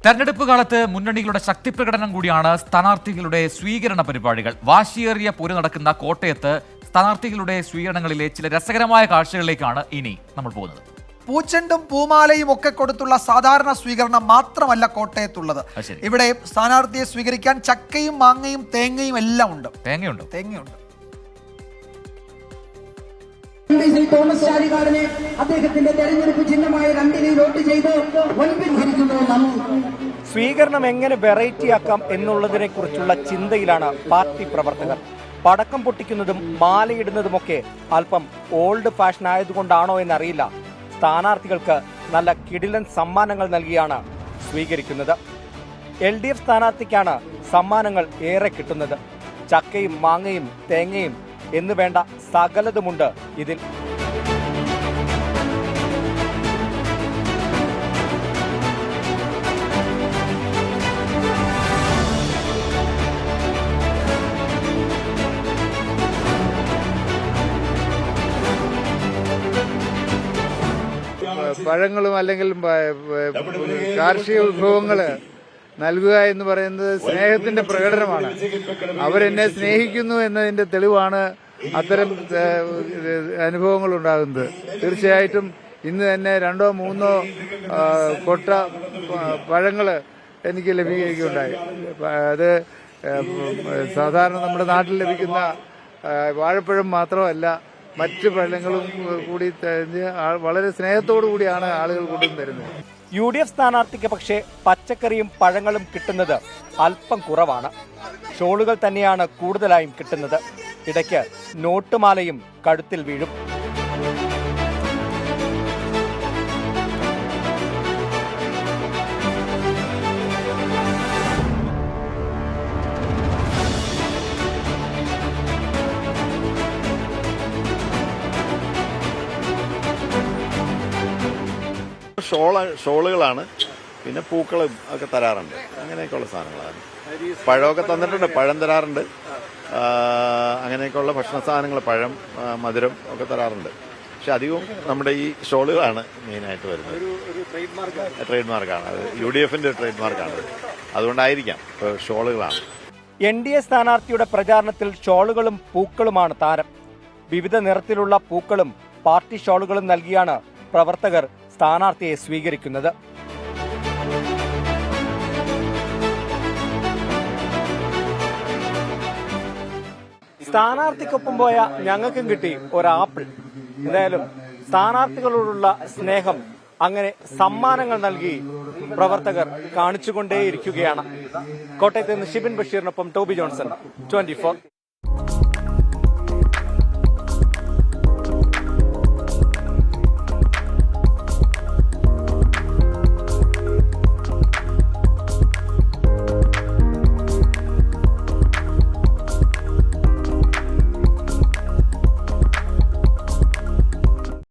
തെരഞ്ഞെടുപ്പ് കാലത്ത് മുന്നണികളുടെ ശക്തിപ്രകടനം കൂടിയാണ് സ്ഥാനാർത്ഥികളുടെ സ്വീകരണ പരിപാടികൾ. വാശിയേറിയ പോര് നടക്കുന്ന കോട്ടയത്ത് സ്ഥാനാർത്ഥികളുടെ സ്വീകരണങ്ങളിലെ ചില രസകരമായ കാഴ്ചകളിലേക്കാണ് ഇനി നമ്മൾ പോകുന്നത്. പൂച്ചെണ്ടും പൂമാലയും ഒക്കെ കൊടുത്തുള്ള സാധാരണ സ്വീകരണം മാത്രമല്ല കോട്ടയത്തുള്ളത്. ഇവിടെ സ്ഥാനാർത്ഥിയെ സ്വീകരിക്കാൻ ചക്കയും മാങ്ങയും തേങ്ങയും എല്ലാം ഉണ്ട്. തേങ്ങയുണ്ട്. തോമസ് ചാഴികാടനെ അദ്ദേഹത്തിന്റെ തെരഞ്ഞെടുപ്പ് ചിഹ്നമായ രണ്ടിനെ വോട്ട് ചെയ്ത് സ്വീകരണം എങ്ങനെ വെറൈറ്റി ആക്കാം എന്നുള്ളതിനെ കുറിച്ചുള്ള ചിന്തയിലാണ് പാർട്ടി പ്രവർത്തകർ. പടക്കം പൊട്ടിക്കുന്നതും മാലയിടുന്നതുമൊക്കെ അല്പം ഓൾഡ് ഫാഷൻ ആയതുകൊണ്ടാണോ എന്നറിയില്ല, സ്ഥാനാർത്ഥികൾക്ക് നല്ല കിടിലൻ സമ്മാനങ്ങൾ നൽകിയാണ് സ്വീകരിക്കുന്നത്. LDF സ്ഥാനാർത്ഥിക്കാണ് സമ്മാനങ്ങൾ ഏറെ കിട്ടുന്നത്. ചക്കയും മാങ്ങയും തേങ്ങയും എന്ന് വേണ്ട സകലതുമുണ്ട് ഇതിൽ. പഴങ്ങളും അല്ലെങ്കിൽ കാർഷിക വിഭവങ്ങൾ നൽകുക എന്ന് പറയുന്നത് സ്നേഹത്തിന്റെ പ്രകടനമാണ്. അവരെന്നെ സ്നേഹിക്കുന്നു എന്നതിന്റെ തെളിവാണ് അത്തരം അനുഭവങ്ങൾ ഉണ്ടാകുന്നത്. തീർച്ചയായിട്ടും ഇന്ന് തന്നെ 2 or 3 കൊട്ട പഴങ്ങൾ എനിക്ക് ലഭിക്കുകയുണ്ടായി. അത് സാധാരണ നമ്മുടെ നാട്ടിൽ ലഭിക്കുന്ന വാഴപ്പഴം മാത്രമല്ല, മറ്റ് പഴങ്ങളും കൂടി വളരെ സ്നേഹത്തോടു കൂടിയാണ് ആളുകൾ കൊണ്ടുവരുന്നത്. UDF സ്ഥാനാർത്ഥിക്ക് പക്ഷേ പച്ചക്കറിയും പഴങ്ങളും കിട്ടുന്നത് അല്പം കുറവാണ്. ഷോളുകൾ തന്നെയാണ് കൂടുതലായും കിട്ടുന്നത്. ഇടയ്ക്ക് നോട്ടുമാലയും കഴുത്തിൽ വീഴും. ഷോളുകളാണ്, പിന്നെ പൂക്കളും ഒക്കെ തരാറുണ്ട്. അങ്ങനെയൊക്കെയുള്ള സാധനങ്ങളാണ്. പഴമൊക്കെ തന്നിട്ടുണ്ട്, പഴം തരാറുണ്ട്. അങ്ങനെയൊക്കെയുള്ള ഭക്ഷണ സാധനങ്ങൾ, പഴം, മധുരം ഒക്കെ തരാറുണ്ട്. പക്ഷെ അധികവും നമ്മുടെ ഈ ഷോളുകളാണ് മെയിനായിട്ട് വരുന്നത്. ട്രേഡ് മാർക്കാണ് അത്, UDFന്റെ ട്രേഡ് മാർക്കാണ്. അതുകൊണ്ടായിരിക്കാം ഷോളുകളാണ്. NDA സ്ഥാനാർത്ഥിയുടെ പ്രചാരണത്തിൽ ഷോളുകളും പൂക്കളുമാണ് താരം. വിവിധ നിറത്തിലുള്ള പൂക്കളും പാർട്ടി ഷോളുകളും നൽകിയാണ് പ്രവർത്തകർ സ്ഥാനാർത്ഥിയെ സ്വീകരിക്കുന്നത്. സ്ഥാനാർത്ഥിക്കൊപ്പം പോയ ഞങ്ങൾക്കും കിട്ടി ഒരാപ്പിൾ. എന്തായാലും സ്ഥാനാർത്ഥികളോടുള്ള സ്നേഹം അങ്ങനെ സമ്മാനങ്ങൾ നൽകി പ്രവർത്തകർ കാണിച്ചുകൊണ്ടേയിരിക്കുകയാണ്. കോട്ടയത്ത് നിന്ന് ഷിബിൻ ബഷീറിനൊപ്പം ടോബി ജോൺസൺ, 24.